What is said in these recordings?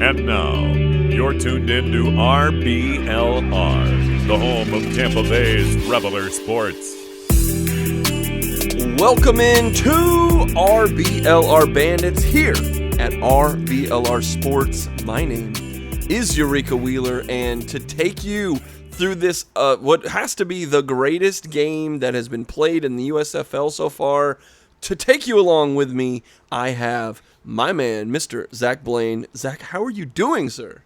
And now, you're tuned in to RBLR, the home of Tampa Bay's Reveler Sports. Welcome in to RBLR Bandits here at RBLR Sports. My name is Eureka Wheeler, and to take you through this, what has to be the greatest game that has been played in the USFL so far, to take you along with me, I have my man, Mr. Zach Blaine. Zach, how are you doing, sir?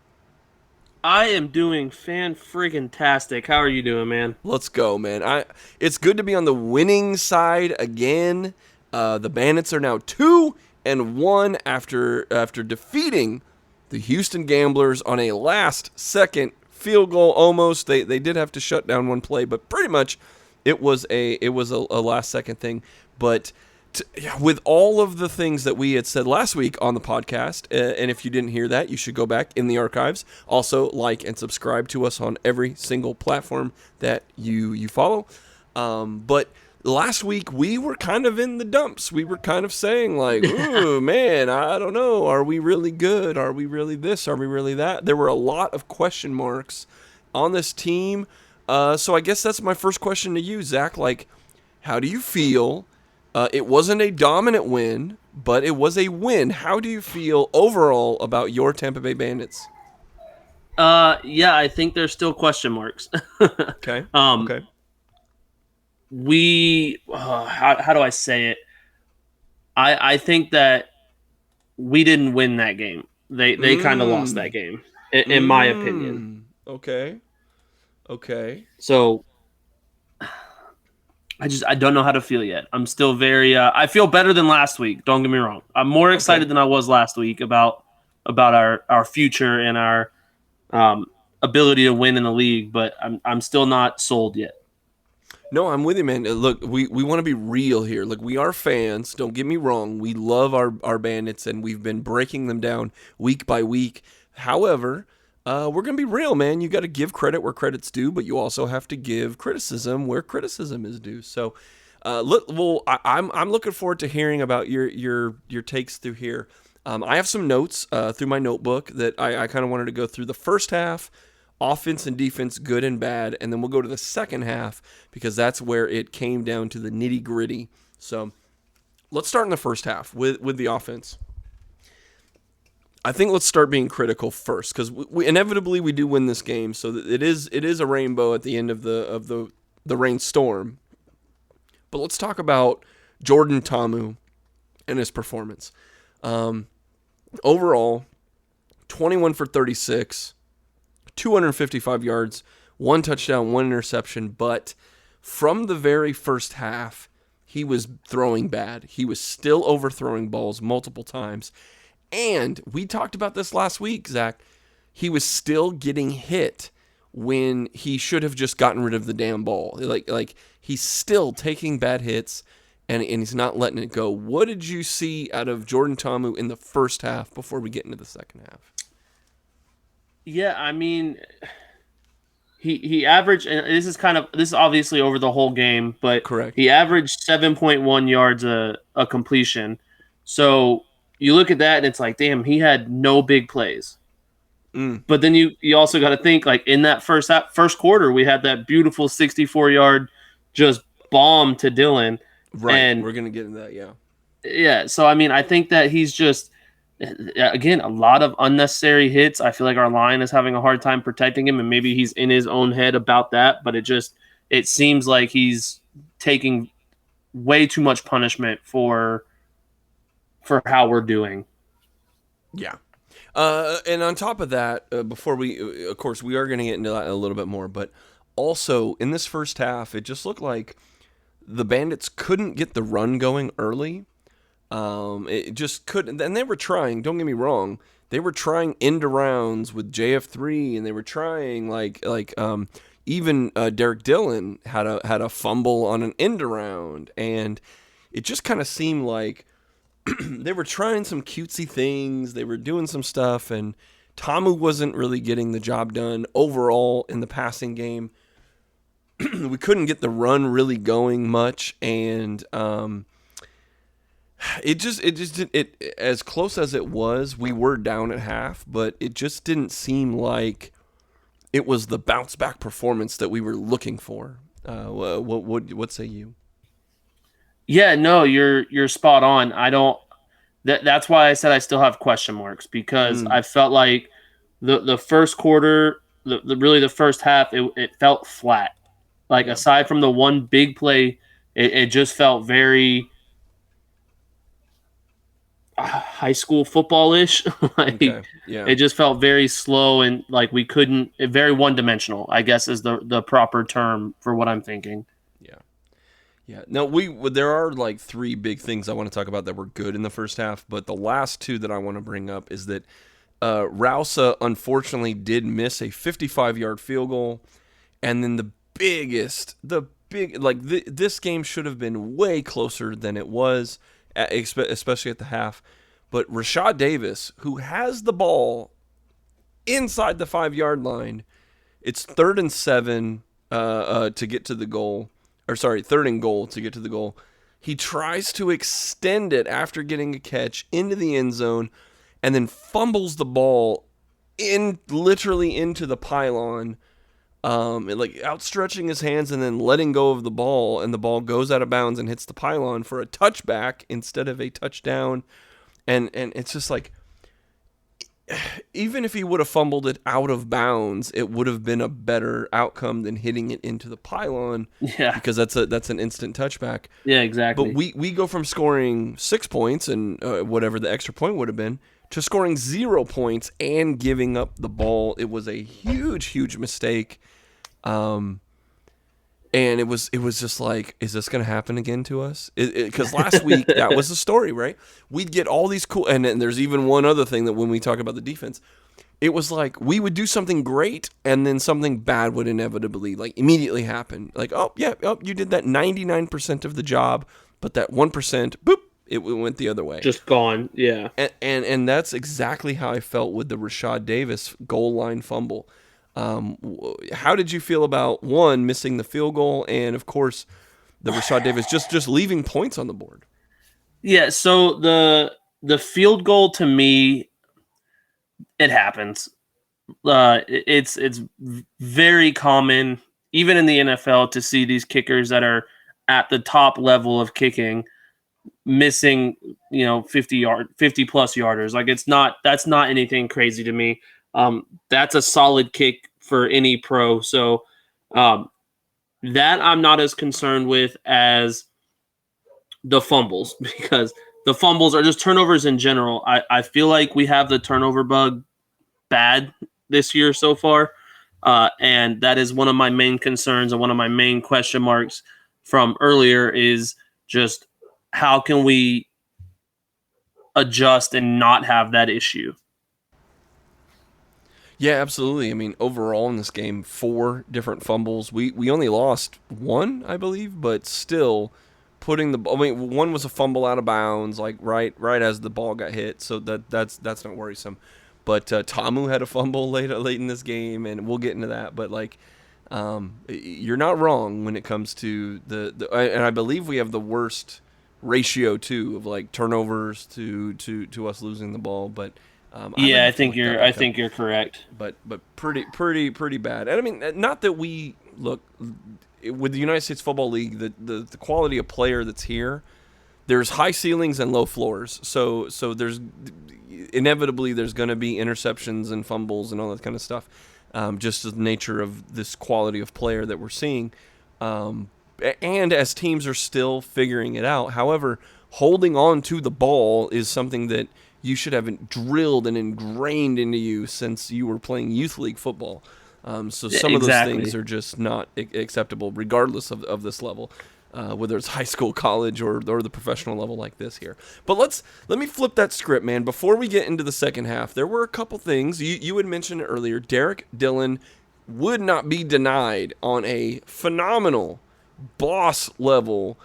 I am doing fan-friggin-tastic. How are you doing, man? Let's go, man. It's good to be on the winning side again. The Bandits are now 2-1 after defeating the Houston Gamblers on a last-second field goal. Almost, they did have to shut down one play, but pretty much it was a last-second thing. But with all of the things that we had said last week on the podcast, and if you didn't hear that, you should go back in the archives. Also, like and subscribe to us on every single platform that you follow. But last week, we were kind of in the dumps. We were kind of saying, like, ooh, man, I don't know. Are we really good? Are we really this? Are we really that? There were a lot of question marks on this team. So I guess that's my first question to you, Zach. Like, how do you feel? It wasn't a dominant win, but it was a win. How do you feel overall about your Tampa Bay Bandits? Yeah, I think there's still question marks. Okay. Okay. How do I say it? I think that we didn't win that game. They kind of lost that game, in my opinion. Okay. So I don't know how to feel yet. I'm still very. I feel better than last week. Don't get me wrong. I'm more excited than I was last week about our future and our ability to win in the league. But I'm still not sold yet. No, I'm with you, man. Look, we want to be real here. Like, we are fans. Don't get me wrong. We love our Bandits, and we've been breaking them down week by week. However, we're going to be real, man. You got to give credit where credit's due, but you also have to give criticism where criticism is due. So, I'm looking forward to hearing about your takes through here. I have some notes through my notebook that I kind of wanted to go through. The first half, offense and defense, good and bad, and then we'll go to the second half because that's where it came down to the nitty-gritty. So, let's start in the first half with the offense. I think let's start being critical first, because we inevitably we do win this game, so it is a rainbow at the end of the rainstorm. But let's talk about Jordan Ta'amu and his performance. Overall, 21 for 36, 255 yards, 1 touchdown, 1 interception. But from the very first half, he was throwing bad. He was still overthrowing balls multiple times. And we talked about this last week, Zach. He was still getting hit when he should have just gotten rid of the damn ball. Like he's still taking bad hits, and he's not letting it go. What did you see out of Jordan Ta'amu in the first half before we get into the second half? Yeah, I mean, he averaged, and this is obviously over the whole game, but correct. He averaged 7.1 yards a completion. So you look at that and it's like, damn, he had no big plays. But then you also got to think, like, in that first quarter, we had that beautiful 64-yard just bomb to Dylan. Right, and we're going to get into that, yeah. Yeah, so, I mean, I think that he's just, again, a lot of unnecessary hits. I feel like our line is having a hard time protecting him, and maybe he's in his own head about that, but it seems like he's taking way too much punishment for how we're doing. Yeah. And on top of that, before we, of course, we are going to get into that a little bit more, but also in this first half, it just looked like the Bandits couldn't get the run going early. It just couldn't, and they were trying, don't get me wrong, they were trying end arounds with JF3, and they were trying even Derek Dillon had a fumble on an end around, and it just kind of seemed like they were trying some cutesy things. They were doing some stuff, and Ta'amu wasn't really getting the job done overall in the passing game. We couldn't get the run really going much, and it just didn't, it as close as it was. We were down at half, but it just didn't seem like it was the bounce back performance that we were looking for. What say you? Yeah, no, you're spot on. I don't. That's why I said I still have question marks, because I felt like the first quarter, really the first half, it felt flat. Like, aside from the one big play, it just felt very high school football-ish. Like, Okay. Yeah. it just felt very slow, and like we couldn't, very one-dimensional, I guess is the proper term for what I'm thinking. Yeah. Yeah. No, there are like three big things I want to talk about that were good in the first half, but the last two that I want to bring up is that Rausa unfortunately did miss a 55-yard field goal, and then this game should have been way closer than it was, especially at the half. But Rashad Davis, who has the ball inside the 5-yard line, it's 3rd and 7 to get to the goal. Or sorry, 3rd and goal to get to the goal. He tries to extend it after getting a catch into the end zone, and then fumbles the ball literally into the pylon, like outstretching his hands and then letting go of the ball, and the ball goes out of bounds and hits the pylon for a touchback instead of a touchdown. And it's just like, even if he would have fumbled it out of bounds, it would have been a better outcome than hitting it into the pylon. Yeah, because that's an instant touchback. Yeah, exactly. But we go from scoring 6 points and whatever the extra point would have been, to scoring 0 points and giving up the ball. It was a huge mistake. And it was just like, is this going to happen again to us? Because last week, that was the story, right? We'd get all these cool, and then there's even one other thing that when we talk about the defense, it was like we would do something great, and then something bad would inevitably, like, immediately happen. Like, you did that 99% of the job, but that 1%, boop, it went the other way. Just gone, yeah. And that's exactly how I felt with the Rashad Davis goal line fumble. How did you feel about, one, missing the field goal, and of course the Rashad Davis just leaving points on the board? Yeah, so the field goal, to me, it happens. It's very common, even in the NFL, to see these kickers that are at the top level of kicking missing, 50 plus yarders. Like, that's not anything crazy to me. That's a solid kick for any pro. So that I'm not as concerned with as the fumbles, because the fumbles are just turnovers in general. I feel like we have the turnover bug bad this year so far. And that is one of my main concerns, and one of my main question marks from earlier is just how can we adjust and not have that issue? Yeah, absolutely. I mean, overall in this game, 4 different fumbles. We only lost 1, I believe, but still putting one was a fumble out of bounds, like right as the ball got hit, so that's not worrisome. But Tamu had a fumble late in this game, and we'll get into that. But like, you're not wrong when it comes to and I believe we have the worst ratio too of like turnovers to us losing the ball, but. I think you're correct. But pretty bad. And I mean, not that we look with the United States Football League, the quality of player that's here, there's high ceilings and low floors. So there's inevitably there's going to be interceptions and fumbles and all that kind of stuff. Just the nature of this quality of player that we're seeing. And as teams are still figuring it out. However, holding on to the ball is something that you should have drilled and ingrained into you since you were playing youth league football. So some of those things are just not acceptable, regardless of this level, whether it's high school, college, or the professional level like this here. But let me flip that script, man. Before we get into the second half, there were a couple things. You had mentioned it earlier. Derek Dillon would not be denied on a phenomenal boss level,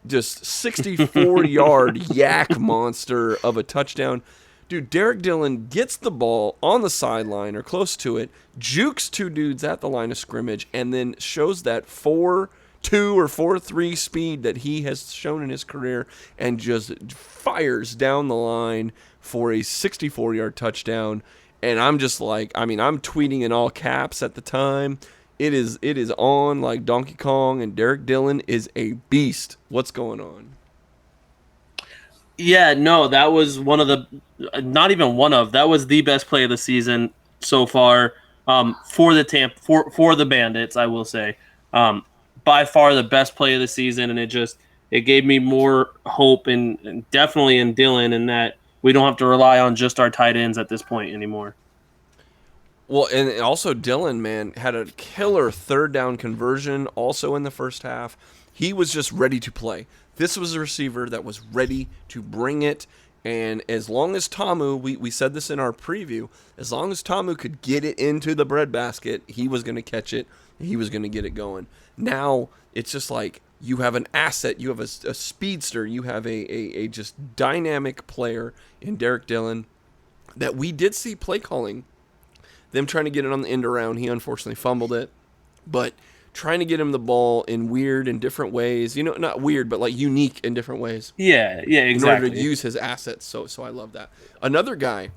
just 64-yard yak monster of a touchdown. Dude, Derek Dillon gets the ball on the sideline or close to it, jukes 2 dudes at the line of scrimmage, and then shows that 4 2 or 4.3 speed that he has shown in his career and just fires down the line for a 64-yard touchdown. And I'm just like, I mean, I'm tweeting in all caps at the time. It is on like Donkey Kong, and Derek Dillon is a beast. What's going on? Yeah, no, that was one of the, not even one of, that was the best play of the season so far, for the Bandits, I will say. By far the best play of the season, and it gave me more hope and definitely in Dillon, in that we don't have to rely on just our tight ends at this point anymore. Well, and also Dillon, man, had a killer third down conversion also in the first half. He was just ready to play. This was a receiver that was ready to bring it. And as long as Tamu, we said this in our preview, as long as Tamu could get it into the breadbasket, he was going to catch it. He was going to get it going. Now, it's just like you have an asset. You have a speedster. You have a just dynamic player in Derek Dillon that we did see play calling. Them trying to get it on the end around. He unfortunately fumbled it. But trying to get him the ball in weird and different ways. You know, not weird, but like unique in different ways. Yeah, exactly. In order to use his assets. So I love that. Another guy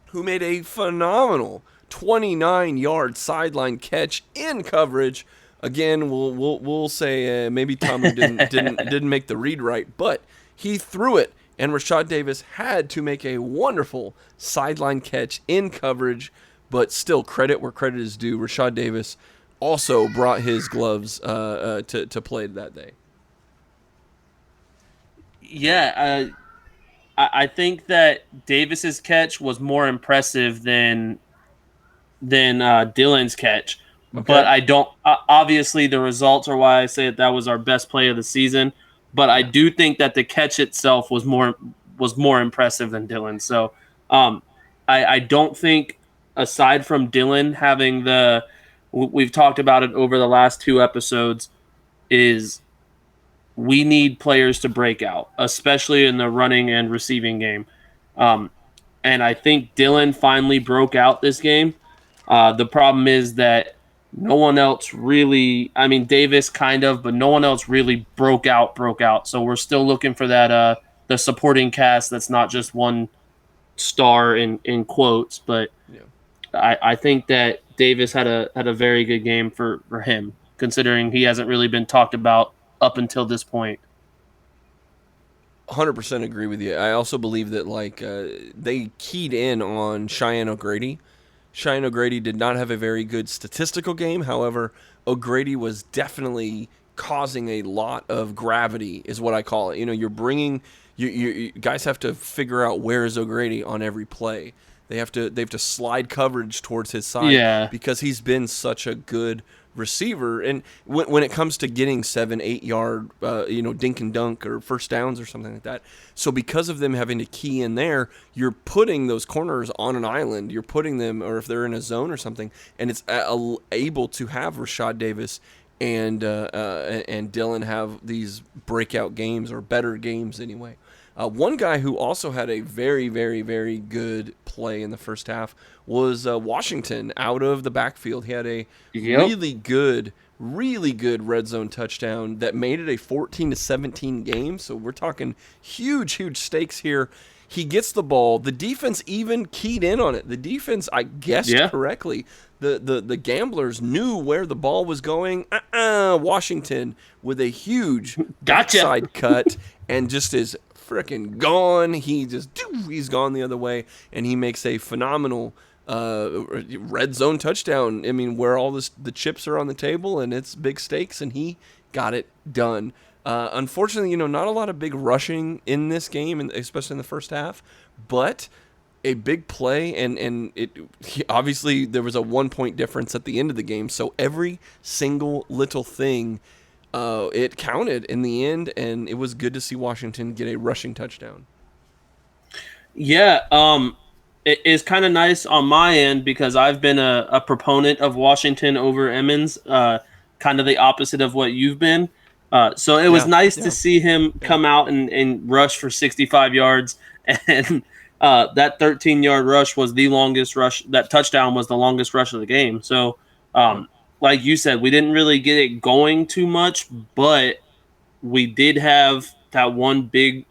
who made a phenomenal 29-yard sideline catch in coverage. Again, we'll say maybe Tamu didn't make the read right, but he threw it, and Rashad Davis had to make a wonderful sideline catch in coverage. But still, credit where credit is due. Rashad Davis also brought his gloves to play that day. Yeah, I think that Davis's catch was more impressive than Dillon's catch. Okay. But I don't. Obviously, the results are why I say that was our best play of the season. But I do think that the catch itself was more impressive than Dillon. So I don't think, aside from Dillon having we've talked about it over the last 2 episodes, is we need players to break out, especially in the running and receiving game. And I think Dillon finally broke out this game. The problem is that no one else really, I mean, Davis kind of, but no one else really broke out. So we're still looking for that, the supporting cast that's not just one star in quotes, but yeah. I think that Davis had a very good game for him, considering he hasn't really been talked about up until this point. 100% agree with you. I also believe that they keyed in on Cheyenne O'Grady. Cheyenne O'Grady did not have a very good statistical game. However, O'Grady was definitely causing a lot of gravity, is what I call it. You know, you're bringing you guys have to figure out where is O'Grady on every play. They have to slide coverage towards his side, because he's been such a good receiver. And when it comes to getting 7-8 yard dink and dunk or first downs or something like that, so because of them having to key in there, you're putting those corners on an island. You're putting them, or if they're in a zone or something, and it's able to have Rashad Davis and Dillon have these breakout games, or better games anyway. One guy who also had a very, very, very good play in the first half was Washington out of the backfield. He had a really good red zone touchdown that made it a 14-17 game. So we're talking huge stakes here. He gets the ball. The defense even keyed in on it. The defense, I guessed correctly. The Gamblers knew where the ball was going. Washington with a huge backside cut and just is freaking gone. He's gone the other way, and he makes a phenomenal red zone touchdown. I mean, where all the chips are on the table and it's big stakes, and he got it done. Unfortunately, not a lot of big rushing in this game, and especially in the first half, but a big play, and obviously there was a 1-point difference at the end of the game, so every single little thing it counted in the end, and it was good to see Washington get a rushing touchdown. Yeah, it is kind of nice on my end, because I've been a proponent of Washington over Emmons, kind of the opposite of what you've been. So it was nice to see him come out and rush for 65 yards, and that 13-yard rush was the longest rush. That touchdown was the longest rush of the game. So like you said, we didn't really get it going too much, but we did have that one big,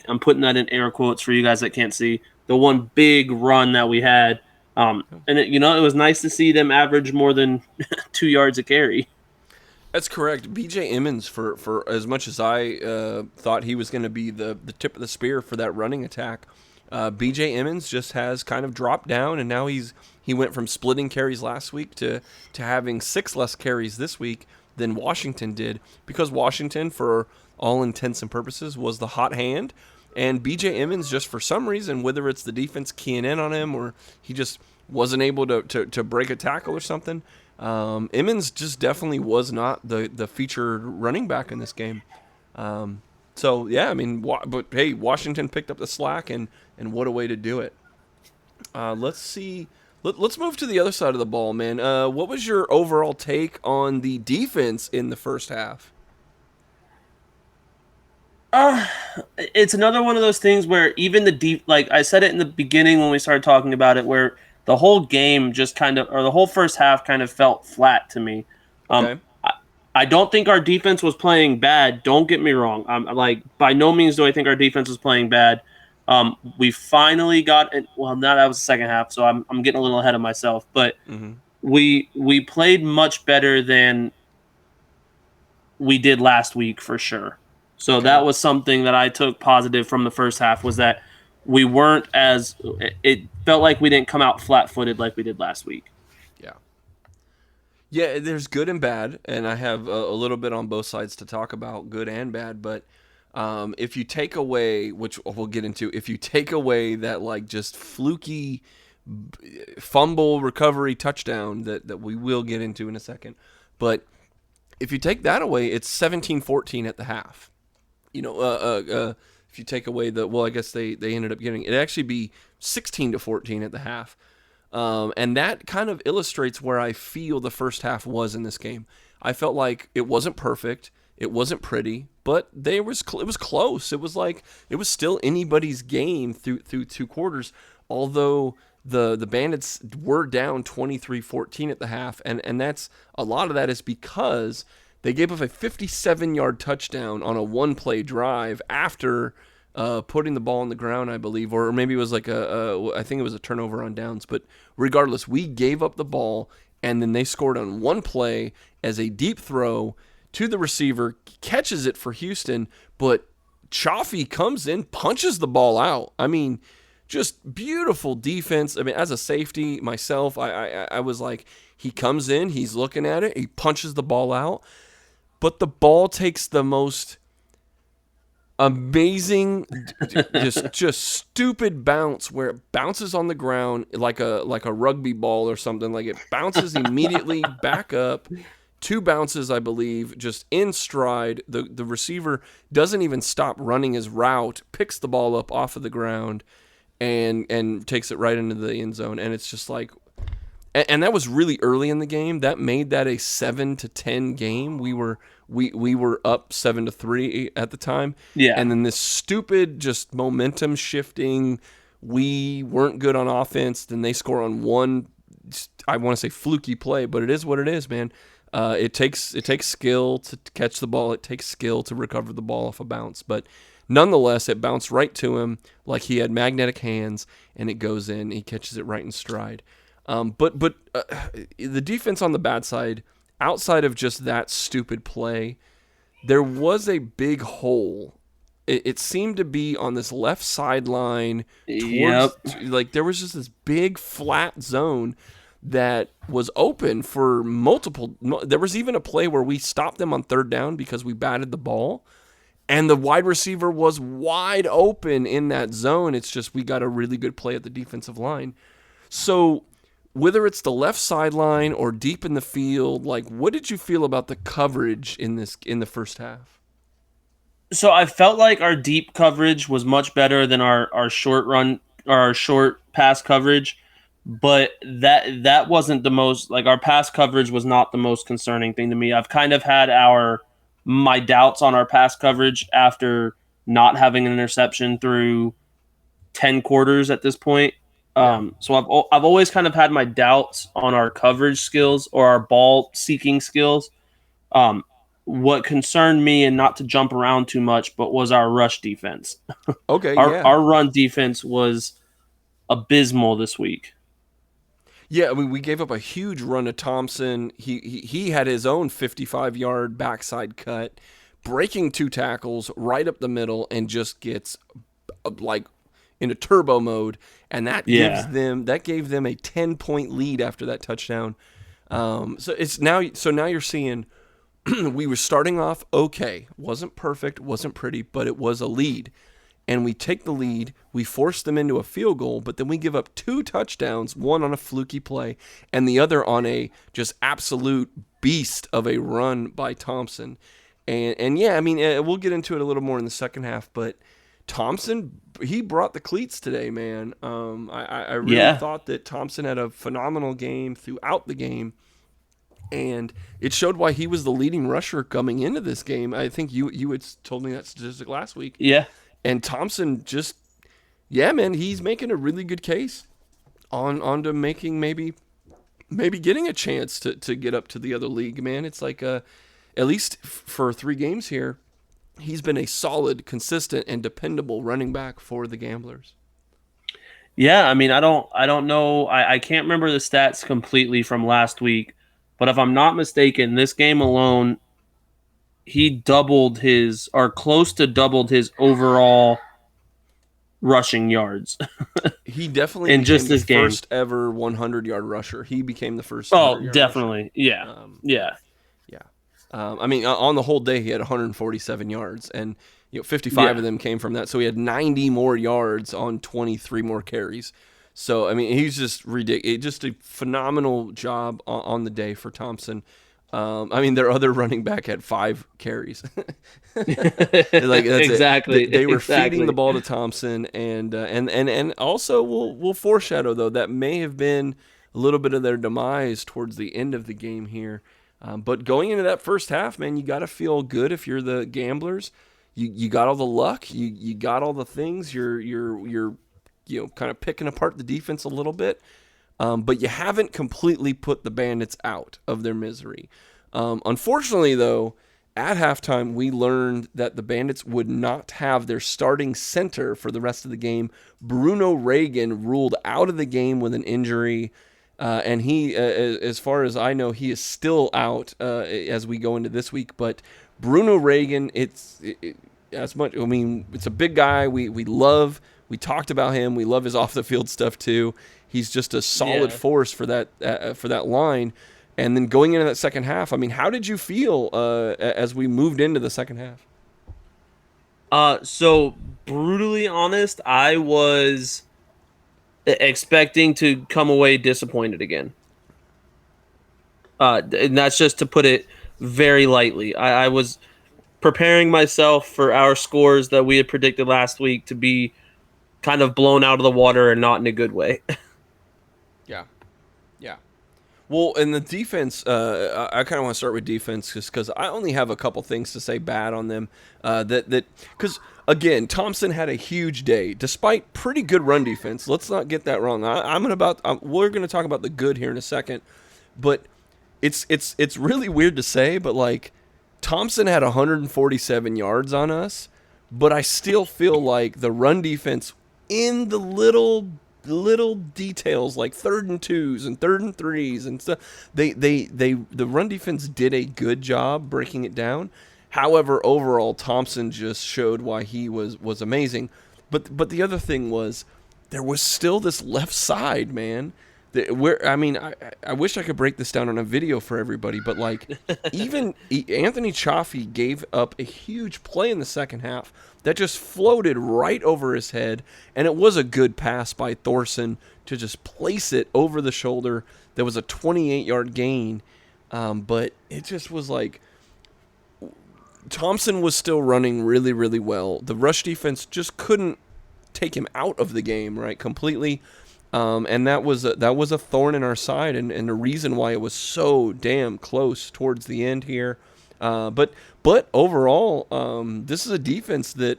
I'm putting that in air quotes for you guys that can't see, the one big run that we had. And it was nice to see them average more than 2 yards a carry. That's correct. BJ Emmons, for as much as I thought he was going to be the tip of the spear for that running attack, BJ Emmons just has kind of dropped down, and now he went from splitting carries last week to having 6 less carries this week than Washington did, because Washington, for all intents and purposes, was the hot hand, and BJ Emmons, just for some reason, whether it's the defense keying in on him or he just wasn't able to break a tackle or something, Emmons just definitely was not the featured running back in this game. So yeah, I mean, but hey, Washington picked up the slack, and what a way to do it. Let's see. Let's move to the other side of the ball, man. What was your overall take on the defense in the first half? It's another one of those things where even like I said it in the beginning when we started talking about it, where the whole game just or the whole first half kind of felt flat to me. Okay. I don't think our defense was playing bad. Don't get me wrong. Like, by no means do I think our defense was playing bad. We finally got it. Well, now that was the second half, so I'm getting a little ahead of myself. But we played much better than we did last week for sure. So that was something that I took positive from the first half, was that we weren't it felt like we didn't come out flat-footed like we did last week. Yeah, there's good and bad, and I have a little bit on both sides to talk about, good and bad. But if you take away, which we'll get into, if you take away that like just fluky fumble recovery touchdown that we will get into in a second, but if you take that away, it's 17-14 at the half. If you take away I guess they ended up getting, it'd actually be 16-14 at the half. And that kind of illustrates where I feel the first half was in this game. I felt like it wasn't perfect, it wasn't pretty, but it was close. It was like it was still anybody's game through 2 quarters. Although the Bandits were down 23-14 at the half, and that's a lot of that is because they gave up a 57-yard touchdown on a 1-play drive after putting the ball on the ground, I believe, or maybe it was like I think it was a turnover on downs. But regardless, we gave up the ball, and then they scored on 1 play as a deep throw to the receiver, catches it for Houston, but Chaffee comes in, punches the ball out. I mean, just beautiful defense. I mean, as a safety myself, I was like, he comes in, he's looking at it, he punches the ball out, but the ball takes the most amazing, just stupid bounce where it bounces on the ground like a rugby ball or something. Like, it bounces immediately back up. 2 bounces, I believe, just in stride. The receiver doesn't even stop running his route, picks the ball up off of the ground, and takes it right into the end zone. And it's just like, and that was really early in the game. That made that a 7-10 game. We were up 7-3 at the time. Yeah. And then this stupid just momentum shifting. We weren't good on offense. Then they score on one, I want to say fluky play, but it is what it is, man. It takes skill to catch the ball. It takes skill to recover the ball off a bounce. But nonetheless, it bounced right to him like he had magnetic hands, and it goes in. He catches it right in stride. But the defense on the bad side, outside of just that stupid play, there was a big hole. It seemed to be on this left sideline. Like, there was just this big flat zone that was open for multiple. There was even a play where we stopped them on 3rd down because we batted the ball, and the wide receiver was wide open in that zone. It's just we got a really good play at the defensive line. So whether it's the left sideline or deep in the field, like, what did you feel about the coverage in the first half? So I felt like our deep coverage was much better than our short pass coverage, but that wasn't the most, like, our pass coverage was not the most concerning thing to me. I've kind of had my doubts on our pass coverage after not having an interception through 10 quarters at this point. So I've always kind of had my doubts on our coverage skills or our ball seeking skills. Um, what concerned me, and not to jump around too much, but was our rush defense. Okay, Our yeah. our run defense was abysmal this week. Yeah, I mean, we gave up a huge run to Thompson. He had his own 55-yard backside cut, breaking 2 tackles right up the middle, and just gets like in a turbo mode, and that Yeah. gave them a 10-point lead after that touchdown. So now you're seeing we were starting off okay, wasn't perfect, wasn't pretty, but it was a lead. And we take the lead, we force them into a field goal, but then we give up 2 touchdowns, one on a fluky play and the other on a just absolute beast of a run by Thompson. And yeah, I mean, we'll get into it a little more in the second half, but Thompson, he brought the cleats today, man. I really thought that Thompson had a phenomenal game throughout the game, and it showed why he was the leading rusher coming into this game. I think you had told me that statistic last week. Yeah. And Thompson just, yeah, man, he's making a really good case on to making maybe getting a chance to get up to the other league, man. It's like at least for 3 games here, he's been a solid, consistent, and dependable running back for the Gamblers. Yeah, I mean, I don't know. I can't remember the stats completely from last week, but if I'm not mistaken, this game alone, he doubled his, or close to doubled his overall rushing yards. He definitely in became just this the game. first ever 100-yard rusher. He became the first. Oh, 100-yard definitely. rusher. Yeah. Yeah. I mean, on the whole day, he had 147 yards, and 55 of them came from that. So he had 90 more yards on 23 more carries. So I mean, he's just ridiculous. Just a phenomenal job on the day for Thompson. I mean, their other running back had 5 carries. Exactly. They were feeding the ball to Thompson, and also we'll foreshadow though that may have been a little bit of their demise towards the end of the game here. But going into that first half, man, you got to feel good if you're the Gamblers. You got all the luck, you got all the things. You're kind of picking apart the defense a little bit. But you haven't completely put the Bandits out of their misery. Unfortunately, though, at halftime, we learned that the Bandits would not have their starting center for the rest of the game. Bruno Reagan ruled out of the game with an injury, and he, as far as I know, he is still out as we go into this week. But Bruno Reagan, as much. I mean, it's a big guy. We talked about him. We love his off the field stuff too. He's just a solid force for that line. And then going into that second half, I mean, how did you feel as we moved into the second half? So brutally honest, I was expecting to come away disappointed again. And that's just to put it very lightly. I was preparing myself for our scores that we had predicted last week to be kind of blown out of the water, and not in a good way. Yeah. Well, in the defense, I kind of want to start with defense just because I only have a couple things to say bad on them. Because again, Thompson had a huge day despite pretty good run defense. Let's not get that wrong. We're going to talk about the good here in a second, but it's really weird to say, but like Thompson had 147 yards on us, but I still feel like the run defense in the little details like 3rd and 2s and 3rd and 3s and stuff, the run defense did a good job breaking it down. However, overall, Thompson just showed why he was amazing. But the other thing was there was still this left side, man. I wish I could break this down on a video for everybody, but like even Anthony Chaffee gave up a huge play in the second half that just floated right over his head, and it was a good pass by Thorson to just place it over the shoulder. There was a 28-yard gain, but it just was like Thompson was still running really, really well. The rush defense just couldn't take him out of the game, right, completely. And that was a thorn in our side, and the reason why it was so damn close towards the end here. But overall, this is a defense that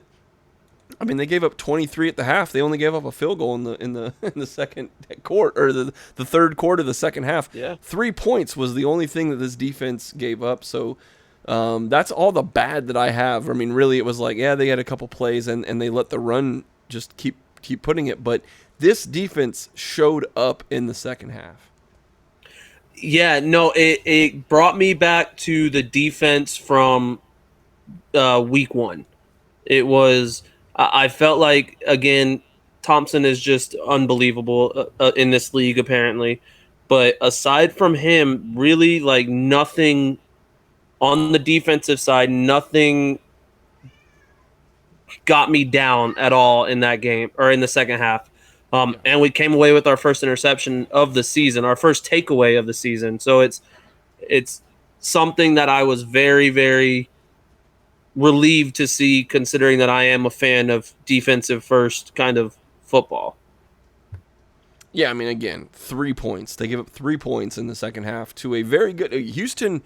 I mean, they gave up 23 at the half. They only gave up a field goal in the second quarter, or the third quarter of the second half. Yeah. 3 points was the only thing that this defense gave up. So that's all the bad that I have. I mean, really, it was like, yeah, they had a couple plays and they let the run just keep putting it. But this defense showed up in the second half. Yeah, no, it brought me back to the defense from week 1. It was, I felt like, again, Thompson is just unbelievable in this league, apparently. But aside from him, really, like, nothing on the defensive side, nothing got me down at all in that game, or in the second half. And we came away with our first interception of the season, our first takeaway of the season. So it's something that I was very, very relieved to see, considering that I am a fan of defensive first kind of football. Yeah, I mean, again, 3 points. They give up 3 points in the second half to a very good Houston.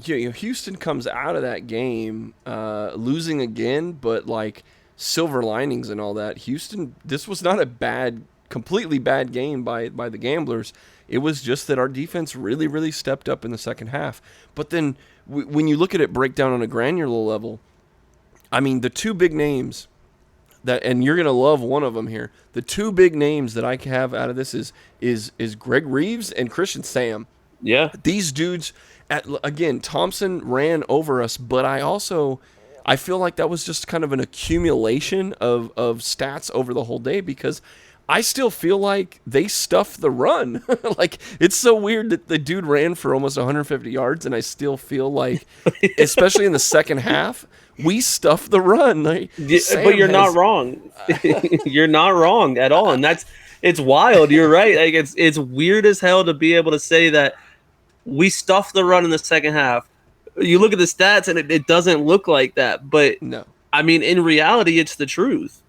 Houston comes out of that game losing again, but like silver linings and all that. Houston, this was not a completely bad game by the Gamblers. It was just that our defense really, really stepped up in the second half. But then when you look at it break down on a granular level, I mean, the two big names that, and you're gonna love one of them here. The two big names that I have out of this is Greg Reeves and Christian Sam. Yeah, these dudes. Again, Thompson ran over us, but I feel like that was just kind of an accumulation of stats over the whole day, because I still feel like they stuffed the run. Like, it's so weird that the dude ran for almost 150 yards, and I still feel like, especially in the second half, we stuffed the run. Like, but you're not wrong. You're not wrong at all, and it's wild. You're right. Like, it's weird as hell to be able to say that we stuffed the run in the second half. You look at the stats, and it doesn't look like that. But no, I mean, in reality, it's the truth.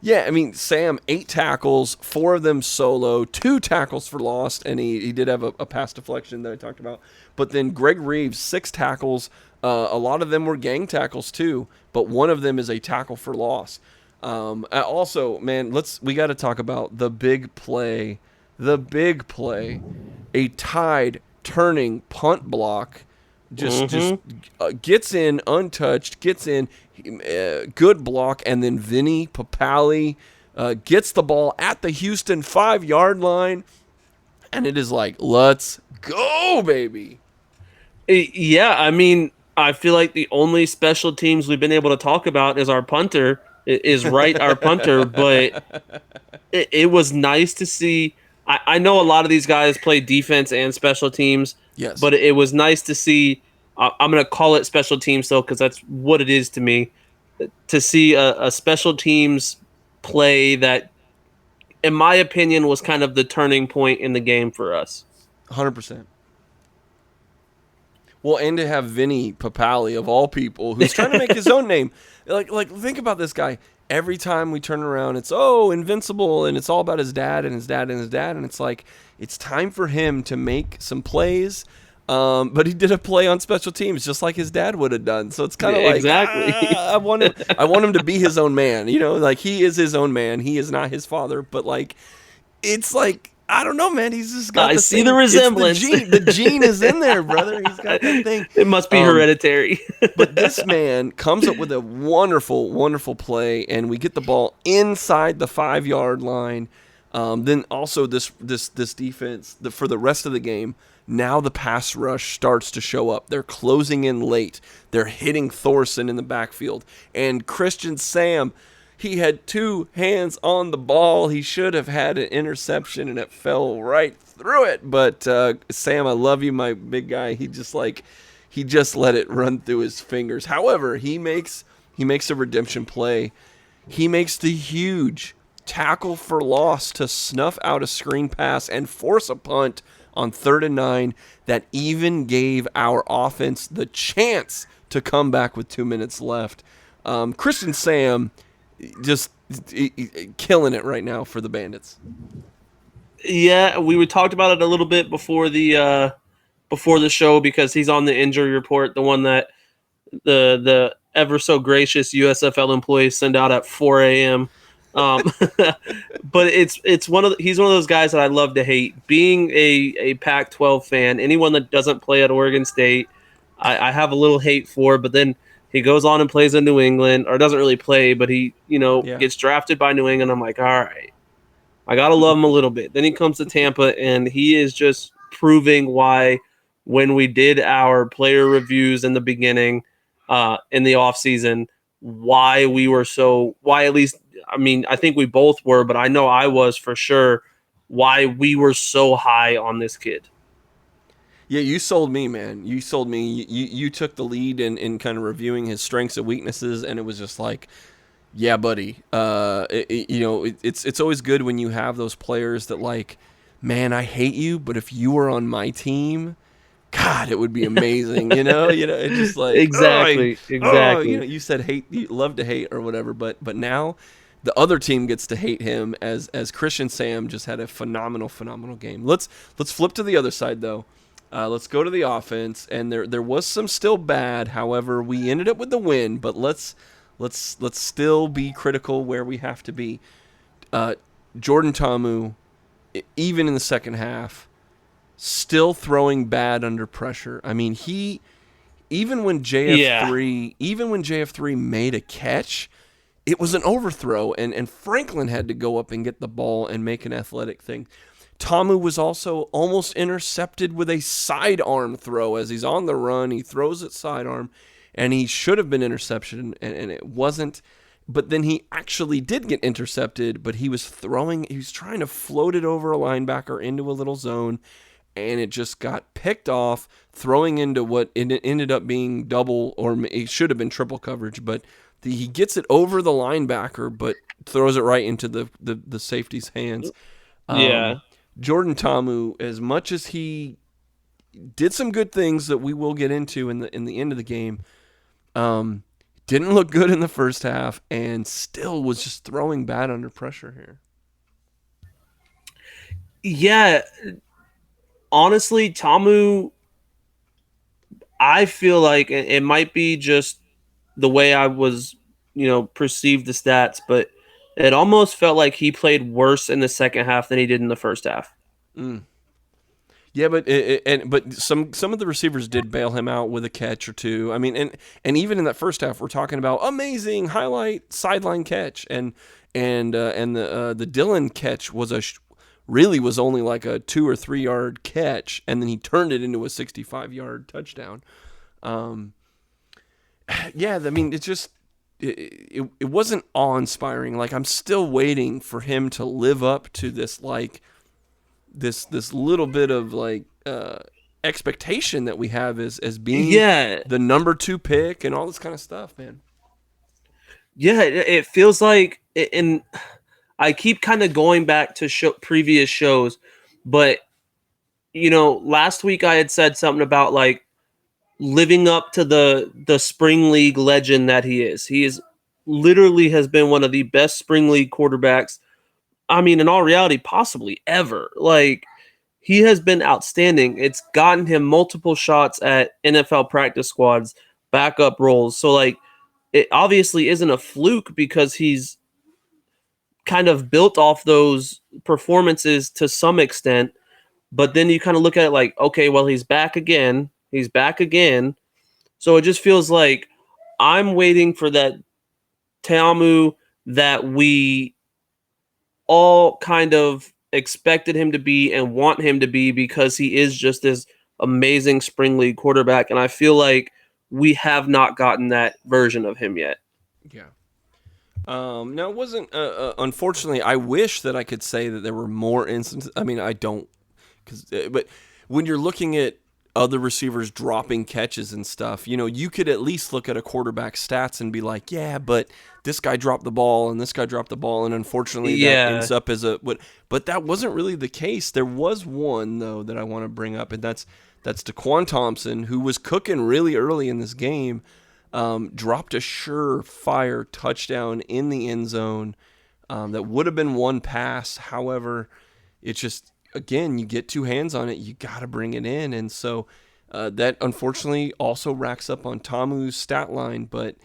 Yeah, I mean, Sam, 8 tackles, 4 of them solo, 2 tackles for loss, and he did have a pass deflection that I talked about. But then Greg Reeves, 6 tackles. A lot of them were gang tackles too, but one of them is a tackle for loss. Also, man, we got to talk about the big play. The big play, a tied turning punt block, just gets in untouched, gets in. Good block, and then Vinny Papali gets the ball at the Houston 5-yard line, and it is like, let's go, baby. Yeah, I mean, I feel like the only special teams we've been able to talk about is our punter, our punter, but it was nice to see. I know a lot of these guys play defense and special teams, yes, but it was nice to see. I'm going to call it special teams, though, because that's what it is to me. To see a special teams play that, in my opinion, was kind of the turning point in the game for us. 100%. Well, and to have Vinny Papali, of all people, who's trying to make his own name. Like, think about this guy. Every time we turn around, it's, invincible, and it's all about his dad and his dad and his dad. And it's like, it's time for him to make some plays. But he did a play on special teams just like his dad would have done. So it's kind of like, exactly. I want him to be his own man. You know, like, he is his own man. He is not his father. But like, it's like, I don't know, man. He's just got. I see the resemblance. The gene is in there, brother. He's got that thing. It must be hereditary. But this man comes up with a wonderful, wonderful play, and we get the ball inside the 5-yard line. Then also this defense for the rest of the game. Now the pass rush starts to show up. They're closing in late. They're hitting Thorson in the backfield. And Christian Sam, he had 2 hands on the ball. He should have had an interception, and it fell right through it. But Sam, I love you, my big guy. He just let it run through his fingers. However, he makes a redemption play. He makes the huge tackle for loss to snuff out a screen pass and force a punt on 3rd and 9 that even gave our offense the chance to come back with 2 minutes left. Christian Sam just killing it right now for the Bandits. Yeah, we talked about it a little bit before the show, because he's on the injury report, the one that the ever so gracious USFL employees send out at 4 a.m. Um, but he's one of those guys that I love to hate. Being a Pac-12 fan, anyone that doesn't play at Oregon State, I have a little hate for. But then he goes on and plays in New England, or doesn't really play, but he Yeah. gets drafted by New England. I'm like, all right, I gotta love him a little bit. Then he comes to Tampa, and he is just proving why when we did our player reviews in the beginning, in the offseason, why at least, I mean, I think we both were, but I know I was for sure, why we were so high on this kid. Yeah, you sold me, man. You sold me. You took the lead in kind of reviewing his strengths and weaknesses, and it was just like, yeah, buddy. It's always good when you have those players that like, man, I hate you, but if you were on my team, God, it would be amazing. It's just like Exactly. you said hate, you love to hate or whatever, but now the other team gets to hate him as Christian Sam just had a phenomenal game. Let's flip to the other side though. Let's go to the offense, and there was some still bad. However, we ended up with the win, but let's still be critical where we have to be. Jordan Ta'amu, even in the second half, still throwing bad under pressure. I mean, even when JF3 made a catch, it was an overthrow, and Franklin had to go up and get the ball and make an athletic thing. Ta'amu was also almost intercepted with a sidearm throw as he's on the run. He throws it sidearm, and he should have been intercepted, and it wasn't. But then he actually did get intercepted, but he was trying to float it over a linebacker into a little zone, and it just got picked off, throwing into what it ended up being double, or it should have been triple coverage, but he gets it over the linebacker, but throws it right into the safety's hands. Yeah. Jordan Ta'amu, as much as he did some good things that we will get into in the end of the game, didn't look good in the first half, and still was just throwing bad under pressure here. Yeah. Honestly, Ta'amu, I feel like it might be just the way I was, perceived the stats, but it almost felt like he played worse in the second half than he did in the first half. Yeah, but some of the receivers did bail him out with a catch or two. I mean, and even in that first half, we're talking about amazing highlight sideline catch, and the Dillon catch was really was only like a 2 or 3 yard catch, and then he turned it into a 65-yard touchdown. Yeah, I mean, it's just it wasn't awe-inspiring. Like, I'm still waiting for him to live up to this this little bit of like expectation that we have as being the number 2 pick and all this kind of stuff, man. Yeah, it feels like, and I keep kind of going back to previous shows, but last week I had said something about like living up to the spring league legend that he is. He is literally has been one of the best spring league quarterbacks. I mean, in all reality, possibly ever. Like, he has been outstanding. It's gotten him multiple shots at NFL practice squads, backup roles. So, like, it obviously isn't a fluke because he's kind of built off those performances to some extent. But then you kind of look at it like, okay, well, he's back again. He's back again. So it just feels like I'm waiting for that Ta'amu that we all kind of expected him to be and want him to be, because he is just this amazing spring league quarterback. And I feel like we have not gotten that version of him yet. Yeah. No, it wasn't. Unfortunately, I wish that I could say that there were more instances. I mean, I don't, but when you're looking at other receivers dropping catches and stuff, you could at least look at a quarterback's stats and be like, yeah, but this guy dropped the ball and this guy dropped the ball, and unfortunately that ends up as but that wasn't really the case. There was one though that I want to bring up, and that's DeQuan Thompson, who was cooking really early in this game. Dropped a surefire touchdown in the end zone that would have been one pass. However, it's just, again, you get 2 hands on it, you got to bring it in. And so that unfortunately also racks up on Ta'amu's stat line. But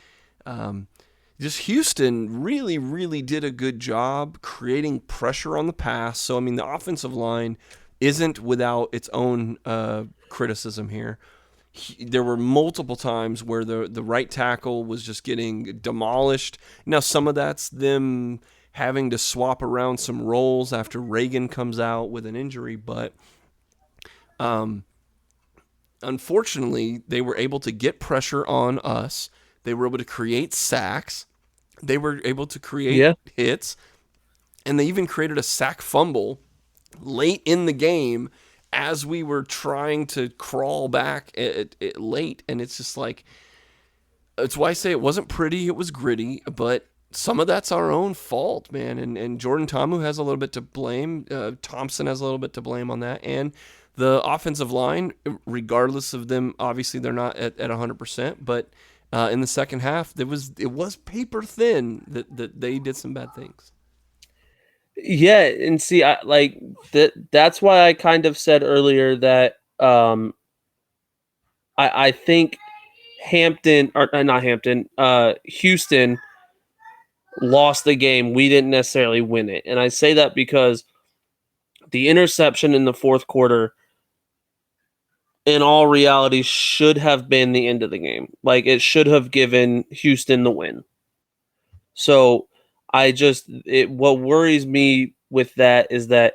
Just Houston really, really did a good job creating pressure on the pass. So, I mean, the offensive line isn't without its own criticism here. There were multiple times where the right tackle was just getting demolished. Now, some of that's them having to swap around some roles after Reagan comes out with an injury, but unfortunately, they were able to get pressure on us. They were able to create sacks. They were able to create hits, and they even created a sack fumble late in the game as we were trying to crawl back late. And it's just like, it's why I say it wasn't pretty, it was gritty, but some of that's our own fault, man. And Jordan Ta'amu has a little bit to blame. Thompson has a little bit to blame on that. And the offensive line, regardless of them, obviously they're not at 100%, but in the second half, it was paper thin that they did some bad things. Yeah, and see, that's why I kind of said earlier that I think Houston lost the game. We didn't necessarily win it, and I say that because the interception in the fourth quarter, in all reality, should have been the end of the game. Like, it should have given Houston the win. So what worries me with that is that,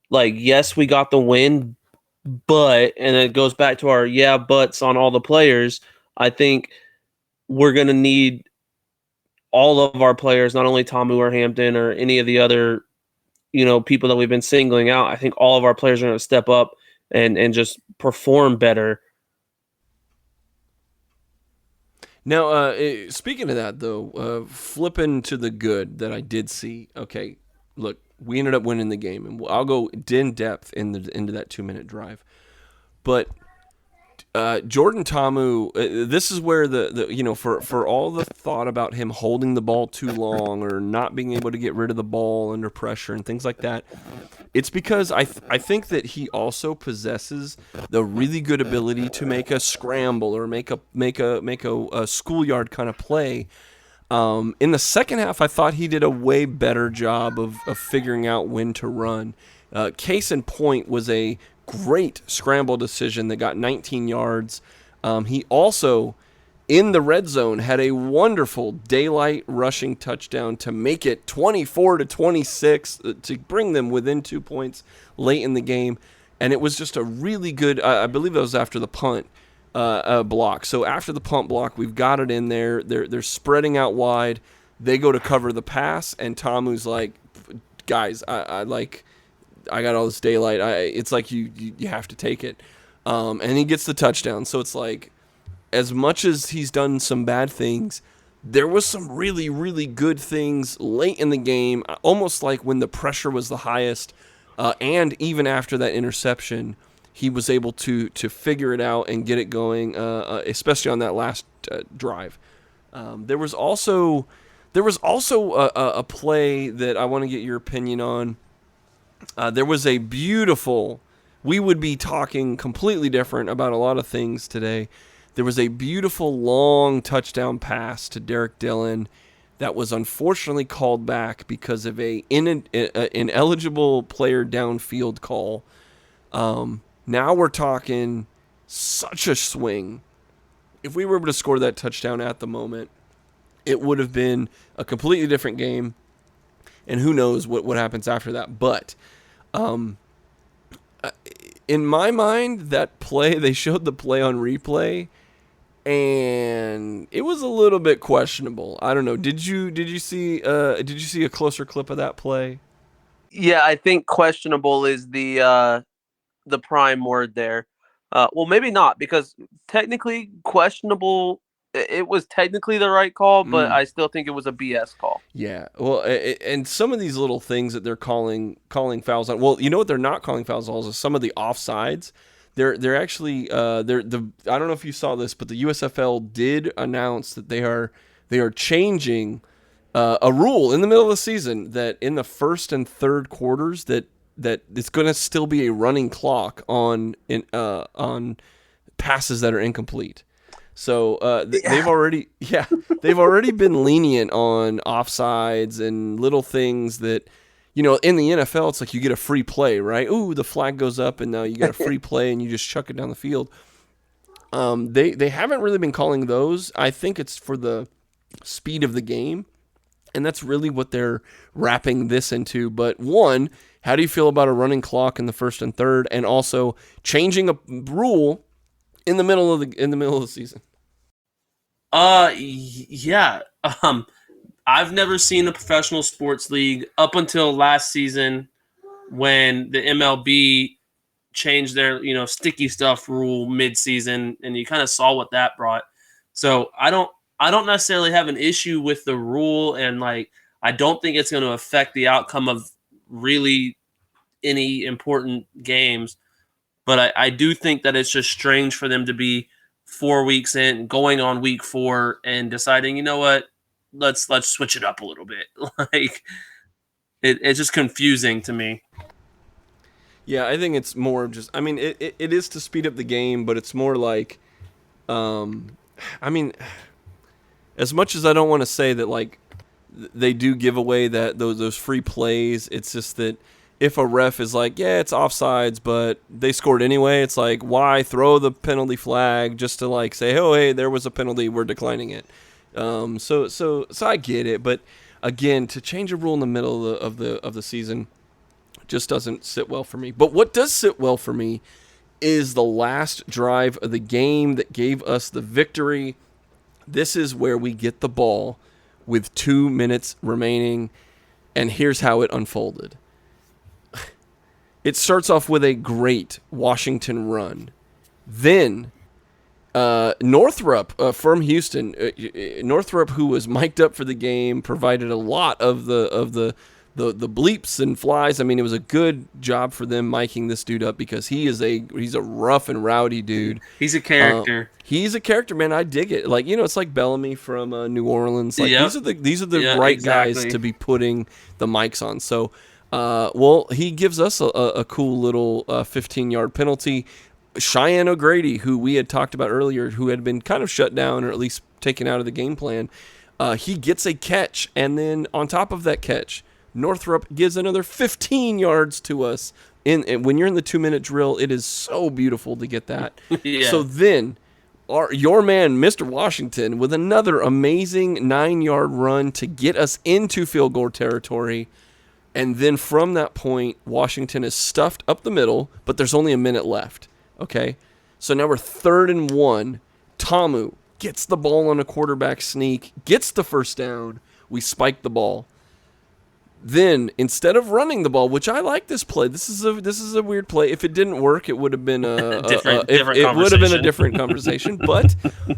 like, yes, we got the win, but, and it goes back to our buts on all the players. I think we're going to need all of our players, not only Ta'amu or Hampton or any of the other, people that we've been singling out. I think all of our players are going to step up and just perform better. Now, speaking of that, though, flipping to the good that I did see. Okay, look, we ended up winning the game, and I'll go in depth into that 2-minute drive. But Jordan Ta'amu, this is where for all the thought about him holding the ball too long or not being able to get rid of the ball under pressure and things like that, it's because I think that he also possesses the really good ability to make a scramble or make a schoolyard kind of play. In the second half, I thought he did a way better job of figuring out when to run. Case in point was a great scramble decision that got 19 yards. He also, in the red zone, had a wonderful daylight rushing touchdown to make it 24-26 to bring them within 2 points late in the game. And it was just a really good, I believe that was after the punt block. So after the punt block, we've got it in there. They're spreading out wide. They go to cover the pass, and Ta'amu's like, guys, I got all this daylight. It's like you have to take it. And he gets the touchdown. So it's like, as much as he's done some bad things, there was some really, really good things late in the game, almost like when the pressure was the highest. And even after that interception, he was able to figure it out and get it going, especially on that last drive. There was also a play that I want to get your opinion on. There was a beautiful, we would be talking completely different about a lot of things today. There was a beautiful long touchdown pass to Derek Dillon that was unfortunately called back because of an ineligible player downfield call. Now we're talking such a swing. If we were able to score that touchdown at the moment, it would have been a completely different game. And who knows what happens after that. But in my mind, that play, they showed the play on replay, and it was a little bit questionable. I don't know. Did you see a closer clip of that play? Yeah, I think questionable is the prime word there. Well, maybe not, because technically questionable. It was technically the right call, but I still think it was a BS call. Yeah, well, and some of these little things that they're calling fouls on. Well, you know what they're not calling fouls on is some of the offsides. They're actually I don't know if you saw this, but the USFL did announce that they are changing a rule in the middle of the season that in the first and third quarters that it's going to still be a running clock on passes that are incomplete. So they've already been lenient on offsides and little things that, in the NFL, it's like you get a free play, right? Ooh, the flag goes up, and now you got a free play, and you just chuck it down the field. They haven't really been calling those. I think it's for the speed of the game, and that's really what they're wrapping this into. But one, how do you feel about a running clock in the first and third, and also changing a rule in the middle of the season? Yeah. I've never seen a professional sports league up until last season when the MLB changed their, sticky stuff rule mid-season, and you kind of saw what that brought. So I don't necessarily have an issue with the rule, and I don't think it's going to affect the outcome of really any important games. But I do think that it's just strange for them to be 4 weeks in, going on week 4, and deciding, you know what, let's switch it up a little bit. It's just confusing to me. Yeah, I think it's more of just. I mean, it is to speed up the game, but it's more like, I mean, as much as I don't want to say that they do give away that those free plays, it's just that if a ref is like, yeah, it's offsides, but they scored anyway, it's like, why throw the penalty flag just to say, oh, hey, there was a penalty, we're declining it. So I get it, but again, to change a rule in the middle of the season just doesn't sit well for me. But what does sit well for me is the last drive of the game that gave us the victory. This is where we get the ball with 2 minutes remaining, and here's how it unfolded. It starts off with a great Washington run. Then Northrop from Houston, Northrop, who was mic'd up for the game, provided a lot of the bleeps and flies. I mean, it was a good job for them miking this dude up because he's a rough and rowdy dude. He's a character. He's a character, man. I dig it. It's like Bellamy from New Orleans. Yep. These are the right guys to be putting the mics on. So, he gives us a cool little 15-yard penalty. Cheyenne O'Grady, who we had talked about earlier, who had been kind of shut down or at least taken out of the game plan, he gets a catch, and then on top of that catch, Northrop gives another 15 yards to us. And when you're in the 2-minute drill, it is so beautiful to get that. Yeah. So then, your man, Mr. Washington, with another amazing 9-yard run to get us into field goal territory. And then from that point, Washington is stuffed up the middle, but there's only a minute left. Okay? So now we're 3rd and 1. Tamu gets the ball on a quarterback sneak, gets the first down. We spike the ball. Then, instead of running the ball, which I like this play, this is a weird play. If it didn't work, it would have been a different conversation. But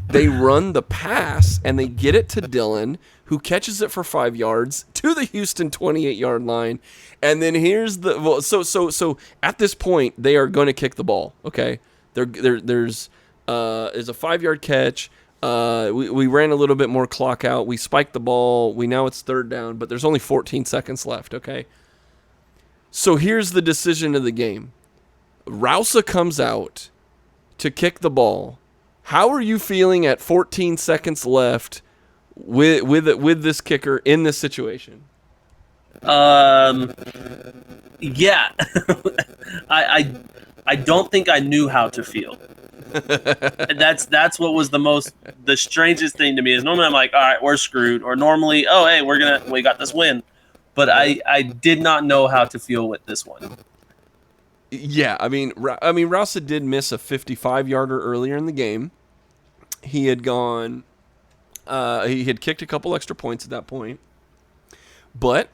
they run the pass and they get it to Dillon, who catches it for 5 yards to the Houston 28-yard line. And then here's so at this point they are going to kick the ball. Okay, there's a 5-yard catch. We ran a little bit more clock out. We spiked the ball. Now it's 3rd down, but there's only 14 seconds left, okay? So here's the decision of the game. Rausa comes out to kick the ball. How are you feeling at 14 seconds left with this kicker in this situation? Yeah. I don't think I knew how to feel. That's what was the strangest thing to me is normally I'm like, all right, we're screwed, or normally, oh, hey, we got this win, but I did not know how to feel with this one. Yeah, I mean, Rausa did miss a 55-yarder earlier in the game. He had gone, he had kicked a couple extra points at that point, but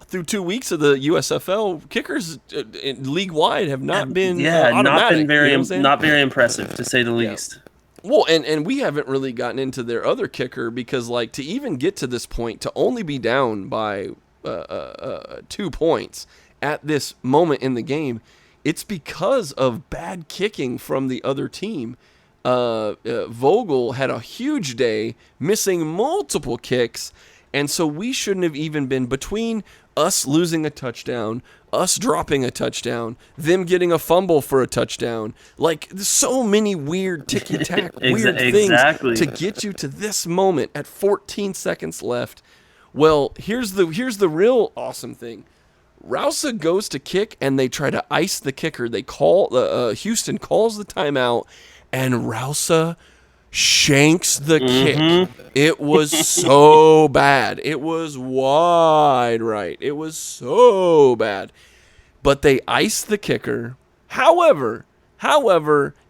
through 2 weeks of the USFL, kickers league-wide have not been automatic. Not very impressive, to say the least. Well, and we haven't really gotten into their other kicker because, to even get to this point, to only be down by 2 points at this moment in the game, it's because of bad kicking from the other team. Vogel had a huge day, missing multiple kicks. And so we shouldn't have even been between us losing a touchdown, us dropping a touchdown, them getting a fumble for a touchdown. Like, there's so many weird ticky-tack, weird things to get you to this moment at 14 seconds left. Well, here's the real awesome thing. Rausa goes to kick, and they try to ice the kicker. They call Houston calls the timeout, and Rausa shanks the kick. It was so bad. It was wide right. It was so bad. But they iced the kicker. However,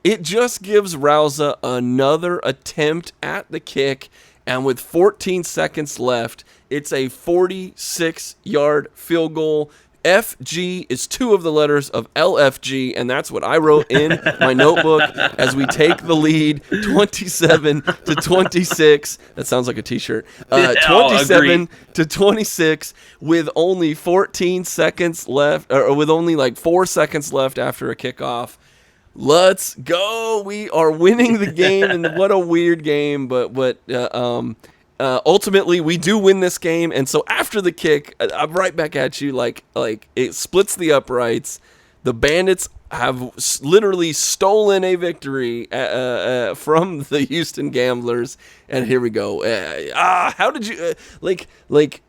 it just gives Rausa another attempt at the kick, and with 14 seconds left, it's a 46-yard field goal. FG is two of the letters of LFG, and that's what I wrote in my notebook as we take the lead 27-26. That sounds like a t-shirt. 27-26 with only 14 seconds left, or with only like 4 seconds left after a kickoff. Let's go. We are winning the game, and what a weird game, but ultimately, we do win this game, and so after the kick, I'm right back at you. Like it splits the uprights. The Bandits have literally stolen a victory from the Houston Gamblers, and here we go. How did you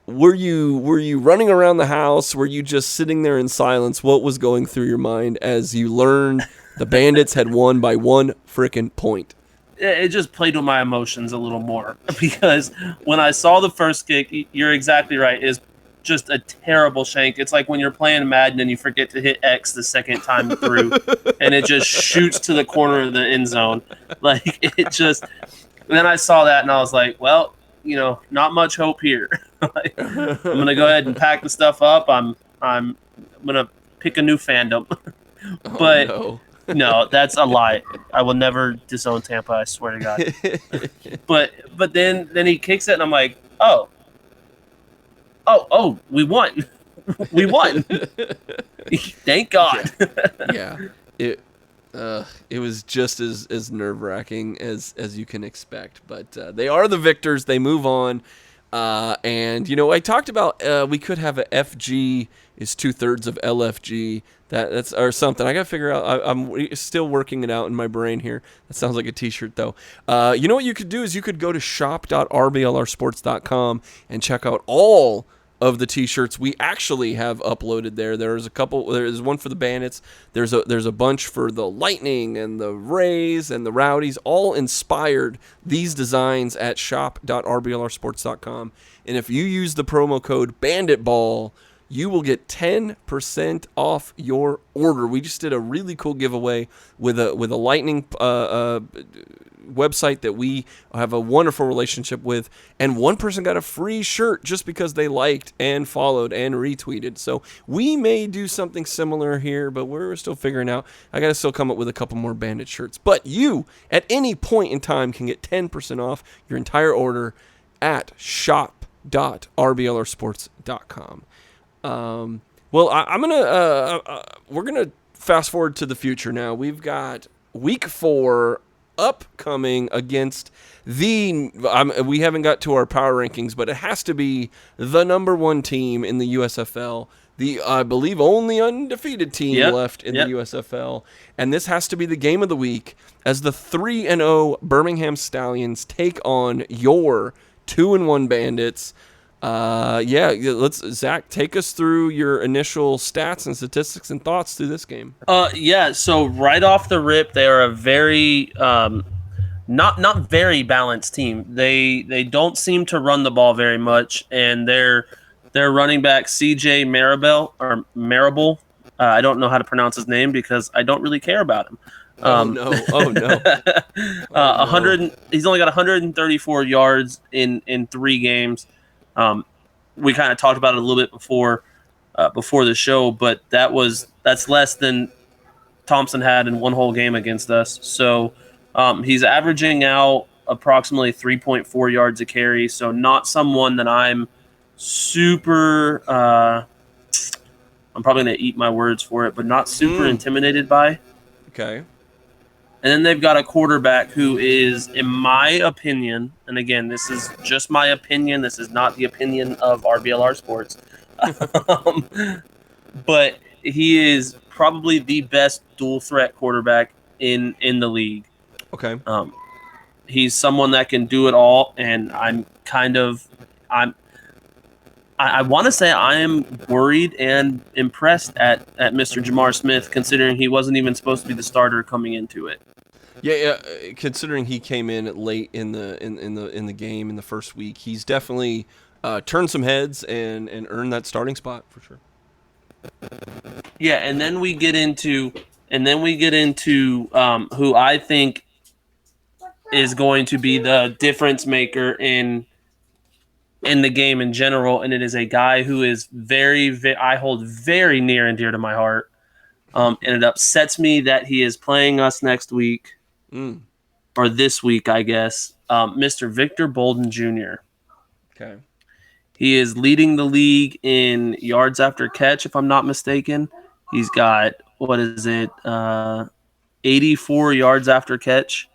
Were you running around the house? Were you just sitting there in silence? What was going through your mind as you learned the Bandits had won by 1 frickin' point? It just played with my emotions a little more, because when I saw the first kick, you're exactly right, is just a terrible shank. It's like when you're playing Madden and you forget to hit X the second time through, and it just shoots to the corner of the end zone. Like, it just. And then I saw that and I was like, well, not much hope here. Like, I'm gonna go ahead and pack the stuff up. I'm gonna pick a new fandom, but. Oh, no. No, that's a lie. I will never disown Tampa, I swear to God. But then he kicks it, and I'm like, oh, we won. We won. Thank God. Yeah. It was just as nerve-wracking as you can expect. But they are the victors. They move on. And, I talked about we could have a FG is 2/3 of LFG. That's or something. I got to figure out. I'm still working it out in my brain here. That sounds like a t-shirt, though. You know what you could do is you could go to shop.rblrsports.com and check out all of the t-shirts we actually have uploaded there. There's a couple. There's one for the Bandits. There's a bunch for the Lightning and the Rays and the Rowdies. All inspired these designs at shop.rblrsports.com. And if you use the promo code BanditBall, you will get 10% off your order. We just did a really cool giveaway with a Lightning website that we have a wonderful relationship with, and one person got a free shirt just because they liked and followed and retweeted. So we may do something similar here, but we're still figuring out. I got to still come up with a couple more Bandit shirts. But you, at any point in time, can get 10% off your entire order at shop.rblrsports.com. Well, we're gonna fast forward to the future now. We've got week 4 upcoming against we haven't got to our power rankings, but it has to be the number 1 team in the USFL, the I believe only undefeated team left in the USFL, and this has to be the game of the week as the 3-0 Birmingham Stallions take on your 2-1 Bandits. Zach, take us through your initial stats and statistics and thoughts through this game. So right off the rip, they are a very not very balanced team. They don't seem to run the ball very much, and their running back CJ Marable. I don't know how to pronounce his name because I don't really care about him. Oh no! 100. He's only got 134 yards in 3 games. We kind of talked about it a little bit before the show, but that's less than Thompson had in one whole game against us. So he's averaging out approximately 3.4 yards a carry. So not someone that I'm super. I'm probably going to eat my words for it, but not super intimidated by. Okay. And then they've got a quarterback who is, in my opinion, and again, this is just my opinion. This is not the opinion of RBLR Sports. But he is probably the best dual threat quarterback in the league. Okay. He's someone that can do it all, and I want to say I am worried and impressed at Mr. Jamar Smith, considering he wasn't even supposed to be the starter coming into it. Yeah. Considering he came in late in the game in the first week, he's definitely turned some heads and earned that starting spot for sure. Yeah, and then we get into who I think is going to be the difference maker in the game in general, and it is a guy who is I hold very near and dear to my heart. And it upsets me that he is playing us next week, or this week, I guess. Mr. Victor Bolden Jr. Okay. He is leading the league in yards after catch, if I'm not mistaken. He's got 84 yards after catch.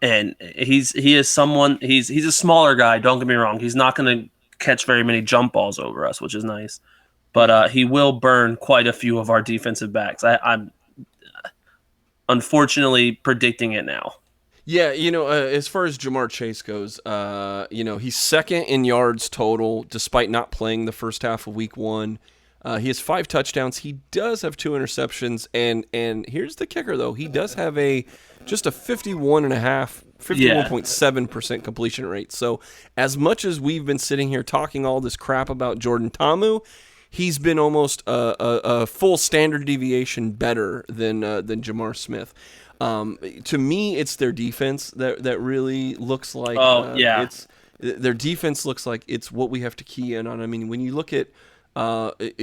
And he's a smaller guy, don't get me wrong. He's not going to catch very many jump balls over us, which is nice. But he will burn quite a few of our defensive backs. I'm unfortunately predicting it now. Yeah, as far as Jamar Chase goes, he's second in yards total despite not playing the first half of week 1. He has 5 touchdowns. He does have 2 interceptions, and here's the kicker though. He does have just a 51.7% completion rate. So as much as we've been sitting here talking all this crap about Jordan Ta'amu, he's been almost a full standard deviation better than Jamar Smith. To me, it's their defense that really looks like. Their defense looks like it's what we have to key in on. I mean, when you look at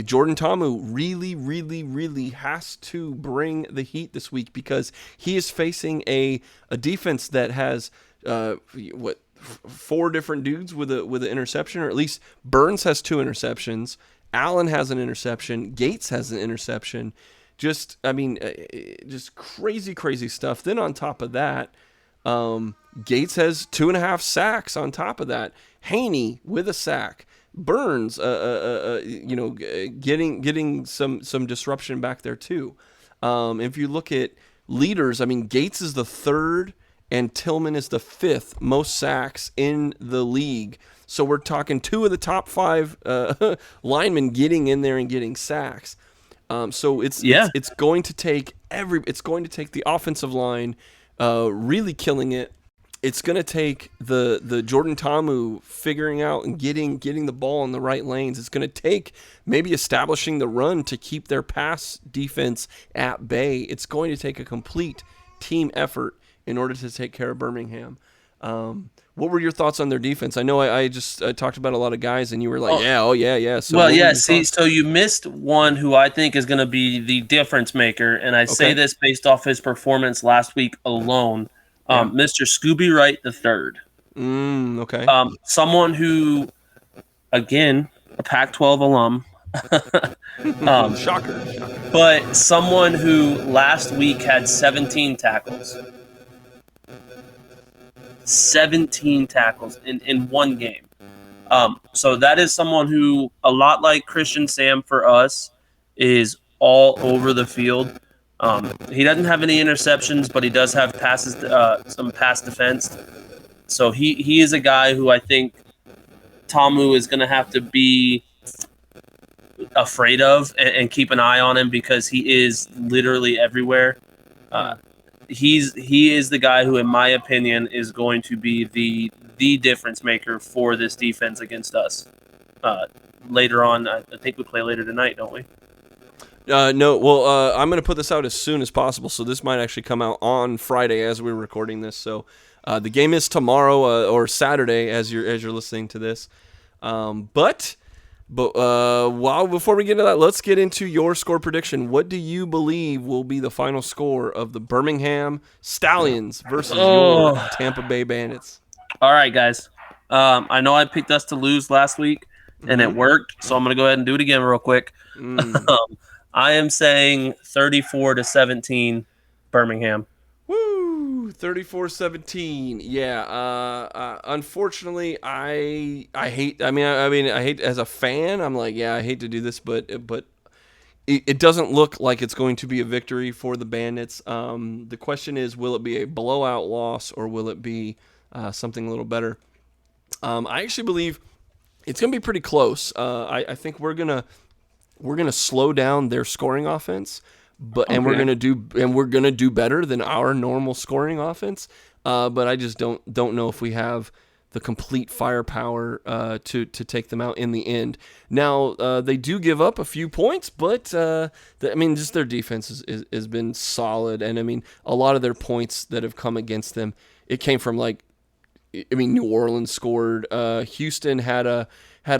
Jordan Ta'amu, really, really, really has to bring the heat this week because he is facing a defense that has 4 different dudes with an interception, or at least Burns has 2 interceptions. Allen has an interception. Gates has an interception. Just crazy, crazy stuff. Then on top of that, Gates has 2.5 sacks on top of that. Haney with a sack. Burns, getting some disruption back there too. If you look at leaders, I mean, Gates is the 3rd and Tillman is the 5th most sacks in the league. So we're talking 2 of the top 5 linemen getting in there and getting sacks. So it's going to take the offensive line really killing it. It's going to take the Jordan Ta'amu figuring out and getting the ball in the right lanes. It's going to take maybe establishing the run to keep their pass defense at bay. It's going to take a complete team effort in order to take care of Birmingham. What were your thoughts on their defense? I know I just talked about a lot of guys, and you were like, yeah. So you missed one who I think is going to be the difference maker, and I say this based off his performance last week alone. Mr. Scooby Wright III. Okay. Someone who, again, a Pac-12 alum. Shocker. But someone who last week had 17 tackles. 17 tackles in one game. So that is someone who, a lot like Christian Sam for us, is all over the field. He doesn't have any interceptions, but he does have passes, some pass defense. So he is a guy who I think Ta'amu is going to have to be afraid of and keep an eye on him because he is literally everywhere. He is the guy who, in my opinion, is going to be the difference maker for this defense against us. Later on, I think we play later tonight, don't we? No. Well, I'm going to put this out as soon as possible, so this might actually come out on Friday as we're recording this. So the game is tomorrow or Saturday as you're listening to this. But before we get into that, let's get into your score prediction. What do you believe will be the final score of the Birmingham Stallions versus your Tampa Bay Bandits? All right, guys. I know I picked us to lose last week, and it worked, so I'm going to go ahead and do it again real quick. I am saying 34-17 Birmingham. Woo! 34-17. Yeah. Unfortunately, I hate. I mean, I hate as a fan. I'm like, yeah, I hate to do this, but it doesn't look like it's going to be a victory for the Bandits. The question is, will it be a blowout loss or will it be something a little better? I actually believe it's going to be pretty close. I think we're gonna slow down their scoring offense, and we're gonna do better than our normal scoring offense. But I just don't know if we have the complete firepower to take them out in the end. Now they do give up a few points, but just their defense has been solid, and I mean a lot of their points that have come against them, it came from New Orleans scored. Houston had a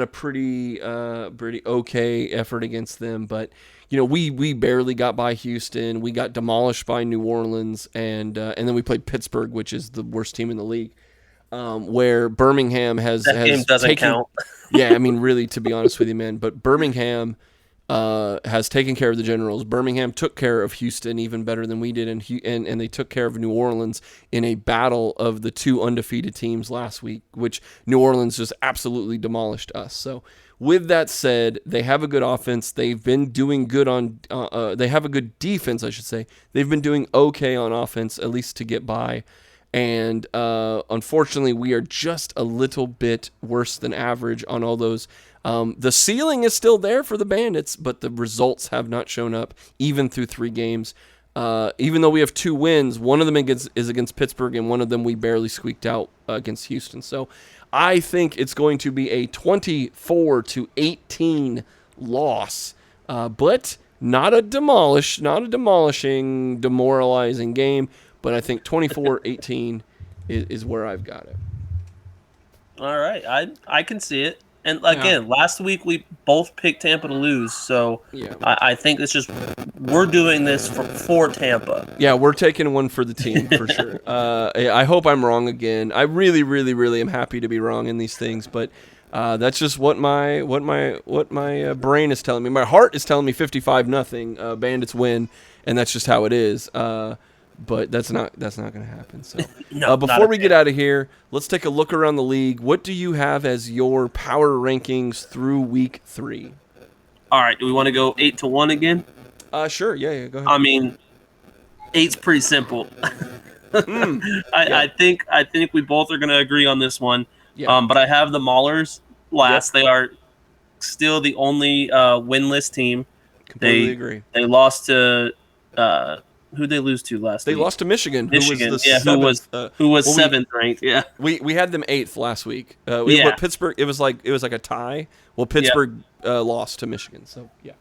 pretty okay effort against them, but we barely got by Houston. We got demolished by New Orleans, and then we played Pittsburgh, which is the worst team in the league. Where Birmingham has game doesn't count. Yeah, I mean, really, to be honest with you, man. But Birmingham has taken care of the Generals. Birmingham took care of Houston even better than we did, and they took care of New Orleans in a battle of the two undefeated teams last week, which New Orleans just absolutely demolished us. So with that said, they have a good offense. They've been doing good on they have a good defense, I should say. They've been doing okay on offense, at least to get by. And unfortunately, we are just a little bit worse than average on all those. The ceiling is still there for the Bandits, but the results have not shown up, even through 3 games. Even though we have 2 wins, one of them is against Pittsburgh, and one of them we barely squeaked out against Houston. So I think it's going to be a 24-18 loss, but not a demolishing, demoralizing game. But I think 24-18 is where I've got it. All right, I can see it. And again, last week we both picked Tampa to lose, so yeah. I think it's just we're doing this for Tampa. Yeah, we're taking one for the team for sure. I hope I'm wrong again. I really, really, really am happy to be wrong in these things, but that's just what my brain is telling me. My heart is telling me 55-0 Bandits win, and that's just how it is. But that's not going to happen. So no, before we get out of here, let's take a look around the league. What do you have as your power rankings through week 3? All right. Do we want to go 8-1 again? Sure. Yeah. Go ahead. I mean, 8's pretty simple. I think we both are going to agree on this one. Yeah. But I have the Maulers last. Yep. They are still the only winless team. Completely agree. They lost to. Who'd they lose to last week? They lost to Michigan, who was 7th ranked. Yeah, we had them 8th last week. But Pittsburgh, it was like a tie. Well, Pittsburgh lost to Michigan, so yeah.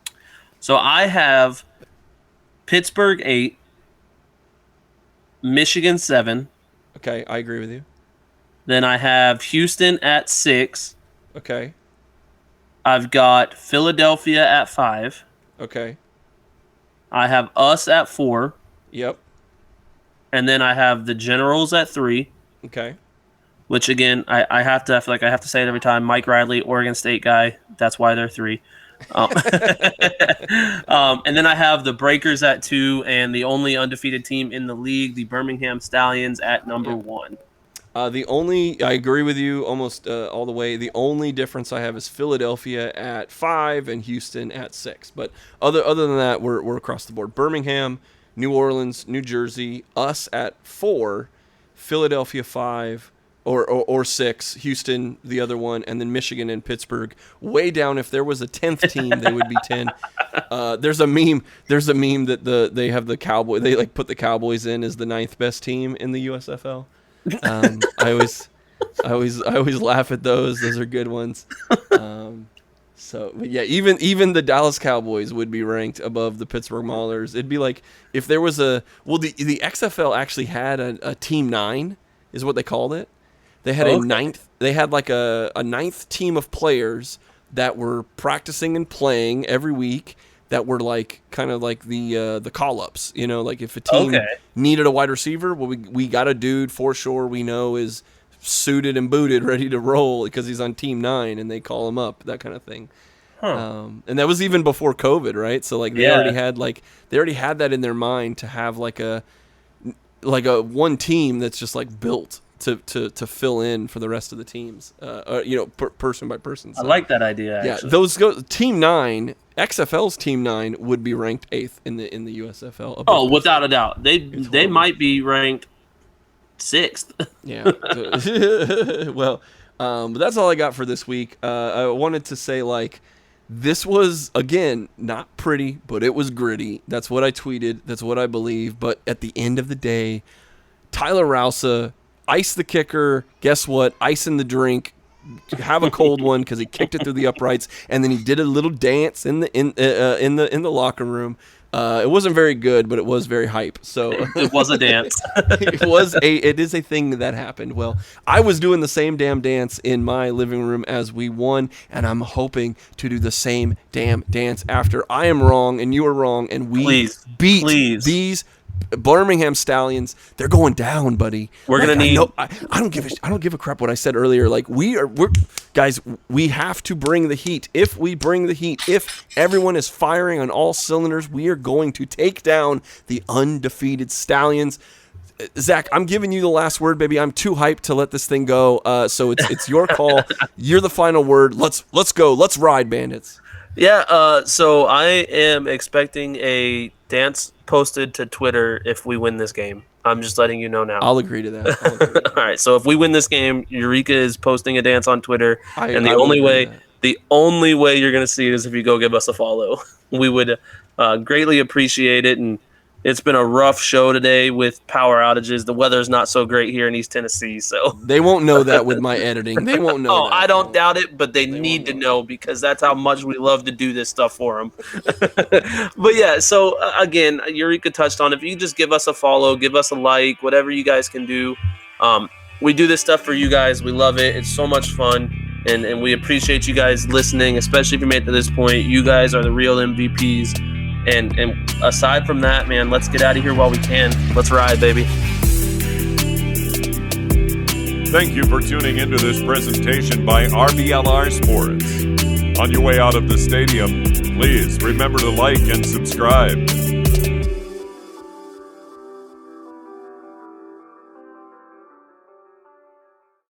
So I have Pittsburgh 8, Michigan 7. Okay, I agree with you. Then I have Houston at 6. Okay. I've got Philadelphia at 5. Okay. I have us at 4. Yep. And then I have the Generals at 3. Okay. Which again, I feel like I have to say it every time. Mike Riley, Oregon State guy. That's why they're 3. And then I have the Breakers at 2, and the only undefeated team in the league, the Birmingham Stallions, at number 1. I agree with you almost all the way. The only difference I have is Philadelphia at 5 and Houston at 6. But other than that, we're across the board. Birmingham, New Orleans, New Jersey, us at 4, Philadelphia 5 or 6, Houston the other one, and then Michigan and Pittsburgh way down. If there was a 10th team, they would be 10. There's a meme that they have the Cowboys. They put the Cowboys in as the 9th best team in the USFL. I always laugh at those. Those are good ones. But yeah, even the Dallas Cowboys would be ranked above the Pittsburgh Maulers. It'd be like if there was the XFL actually had a team 9 is what they called it. They had a 9th. They had like a 9th team of players that were practicing and playing every week. That were kind of like the call-ups, like if a team needed a wide receiver, well, we got a dude for sure we know is suited and booted, ready to roll because he's on Team 9, and they call him up, that kind of thing. And that was even before COVID, right? So they already had that in their mind to have like a like a one team that's just like built to fill in for the rest of the teams, person by person. So, I like that idea. Actually. Yeah, Team 9, XFL's Team 9 would be ranked 8th in the USFL. Oh, without a doubt, they might be ranked 6th. Yeah. Well, but that's all I got for this week. I wanted to say, like, this was, again, not pretty, but it was gritty. That's what I tweeted. That's what I believe. But at the end of the day, Tyler Rausa, ice the kicker. Guess what? Ice in the drink. Have a cold one because he kicked it through the uprights, and then he did a little dance in the locker room. It wasn't very good, but it was very hype. So it was a dance. It is a thing that happened. Well, I was doing the same damn dance in my living room as we won, and I'm hoping to do the same damn dance after. I am wrong and you are wrong, and we beat these Birmingham Stallions. They're going down, buddy. We're gonna need. I don't give a crap what I said earlier. Like we're guys. We have to bring the heat. If we bring the heat, if everyone is firing on all cylinders, we are going to take down the undefeated Stallions. Zach, I'm giving you the last word, baby. I'm too hyped to let this thing go. So it's your call. You're the final word. Let's go. Let's ride, Bandits. Yeah. So I am expecting a dance posted to Twitter if we win this game. I'm just letting you know now. I'll agree to that. All right. So if we win this game, Eureka is posting a dance on Twitter, and the only way you're gonna see it is if you go give us a follow. We would greatly appreciate it. And it's been a rough show today with power outages. The weather's not so great here in East Tennessee, so they won't know that with my editing. They won't know. Oh, I don't doubt it, but they need to know because that's how much we love to do this stuff for them. But yeah, so again, Eureka touched on. If you just give us a follow, give us a like, whatever you guys can do. We do this stuff for you guys. We love it. It's so much fun, and we appreciate you guys listening, especially if you made it to this point. You guys are the real MVPs. And aside from that, man, let's get out of here while we can. Let's ride, baby. Thank you for tuning into this presentation by RBLR Sports. On your way out of the stadium, please remember to like and subscribe.